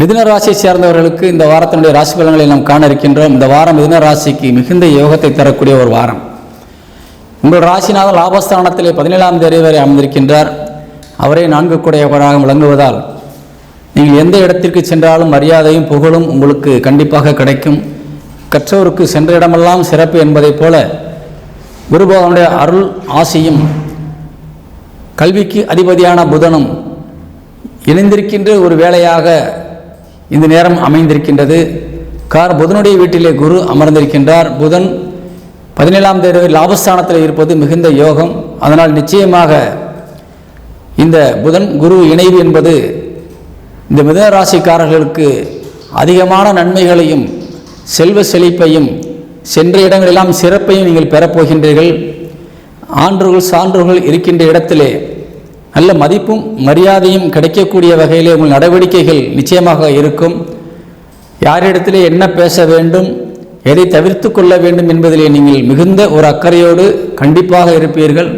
மிதுன ராசியை சேர்ந்தவர்களுக்கு இந்த வாரத்தினுடைய ராசி பலன்களை நாம் காண இருக்கின்றோம். இந்த வாரம் மிதுன ராசிக்கு மிகுந்த யோகத்தை தரக்கூடிய ஒரு வாரம். உங்கள் ராசிநாதன் லாபஸ்தானத்திலே 17ஆம் தேதி வரை அமர்ந்திருக்கின்றார். அவரே 4 கூடையவராக விளங்குவதால் நீங்கள் எந்த இடத்திற்கு சென்றாலும் மரியாதையும் புகழும் உங்களுக்கு கண்டிப்பாக கிடைக்கும். கற்றோருக்கு சென்ற இடமெல்லாம் சிறப்பு என்பதைப் போல குருபகவானுடைய அருள் ஆசியும் கல்விக்கு அதிபதியான புதனும் இணைந்திருக்கின்ற ஒரு வேளையாக இந்த நேரம் அமைந்திருக்கின்றது. புதனுடைய வீட்டிலே குரு அமர்ந்திருக்கின்றார். புதன் 17ஆம் தேதி லாபஸ்தானத்தில் இருப்பது மிகுந்த யோகம். அதனால் நிச்சயமாக இந்த புதன் குரு இணைவு என்பது இந்த மிதுன ராசிக்காரர்களுக்கு அதிகமான நன்மைகளையும் செல்வ செழிப்பையும் சென்ற இடங்களெல்லாம் சிறப்பையும் நீங்கள் பெறப்போகின்றீர்கள். ஆன்றோர்கள் சான்றோர்கள் இருக்கின்ற இடத்திலே நல்ல மதிப்பும் மரியாதையும் கிடைக்கக்கூடிய வகையிலே உங்கள் நடவடிக்கைகள் நிச்சயமாக இருக்கும். யாரிடத்திலே என்ன பேச வேண்டும், எதை தவிர்த்து கொள்ள வேண்டும் என்பதிலே நீங்கள் மிகுந்த ஒரு அக்கறையோடு கண்டிப்பாக இருப்பீர்கள்.